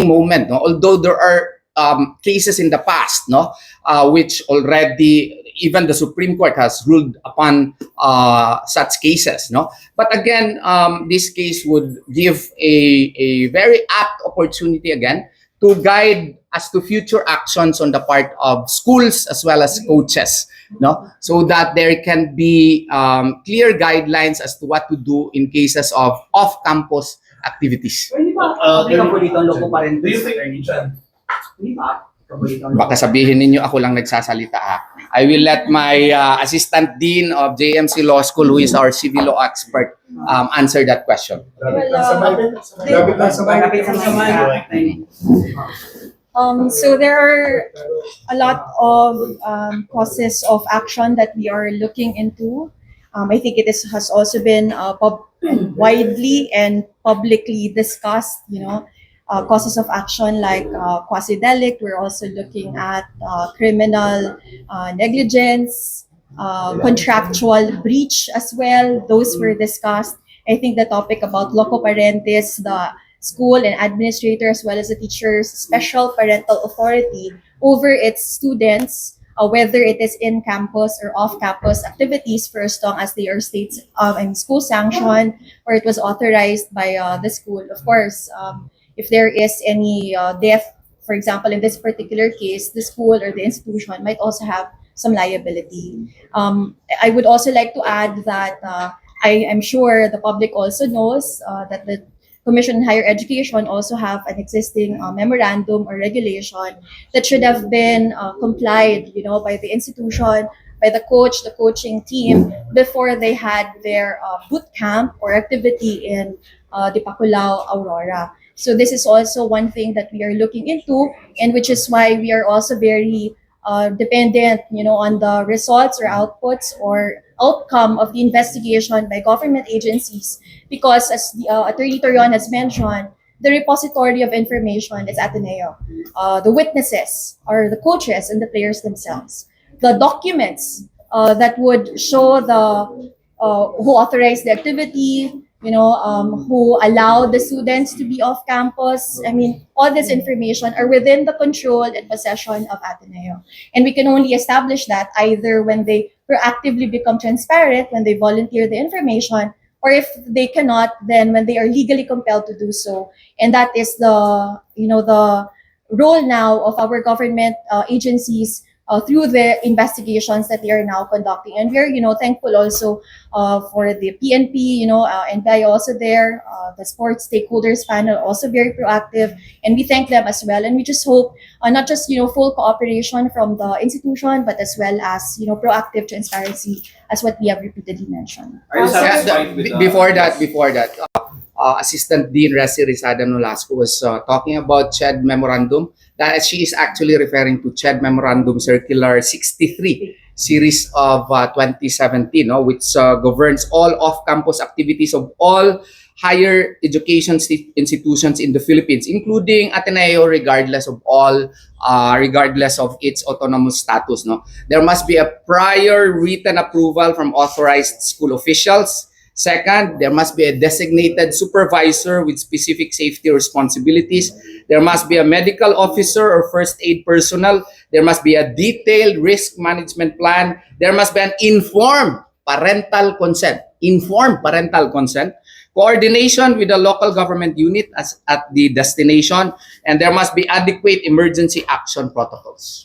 moment, no? Although there are cases in the past, no, which already even the Supreme Court has ruled upon such cases, no. But again, this case would give a very apt opportunity again to guide as to future actions on the part of schools as well as coaches, no, so that there can be clear guidelines as to what to do in cases of off-campus activities. Do you think, Baka sabihin ninyo ako lang nagsasalita ha. I will let my Assistant Dean of JMC Law School, who is our civil law expert, answer that question. So there are a lot of causes of action that we are looking into. I think has also been widely and publicly discussed, causes of action like quasi-delict. We're also looking at criminal negligence, contractual breach as well. Those were discussed. I think the topic about loco parentis, the school and administrator as well as the teacher's special parental authority over its students, whether it is in campus or off campus activities, for as long as they are school sanctioned or it was authorized by the school. Of course, if there is any death, for example, in this particular case, the school or the institution might also have some liability. I would also like to add that I am sure the public also knows that the Commission on Higher Education also have an existing memorandum or regulation that should have been complied, by the institution, by the coach, the coaching team, before they had their boot camp or activity in Dipaculao, Aurora. So this is also one thing that we are looking into, and which is why we are also very dependent, on the results or outputs or outcome of the investigation by government agencies, because as the Attorney Torion has mentioned, the repository of information is Ateneo. The witnesses are the coaches and the players themselves. The documents that would show the who authorized the activity, who allowed the students to be off campus. I mean, all this information are within the control and possession of Ateneo. And we can only establish that either when they proactively become transparent, when they volunteer the information, or if they cannot, then when they are legally compelled to do so. And that is the role now of our government agencies through the investigations that they are now conducting. And we're, thankful also for the PNP, NBI also there, the sports stakeholders panel also very proactive, and we thank them as well. And we just hope not just, full cooperation from the institution, but as well as, proactive transparency, as what we have repeatedly mentioned. Before that, Assistant Dean Resi Rizada Nolasco was talking about CHED memorandum. That she is actually referring to CHED Memorandum Circular 63 series of 2017, which governs all off-campus activities of all higher education institutions in the Philippines, including Ateneo, regardless of its autonomous status. There must be a prior written approval from authorized school officials. Second, there must be a designated supervisor with specific safety responsibilities. There must be a medical officer or first aid personnel. There must be a detailed risk management plan. There must be an informed parental consent. Coordination with the local government unit at the destination. And there must be adequate emergency action protocols.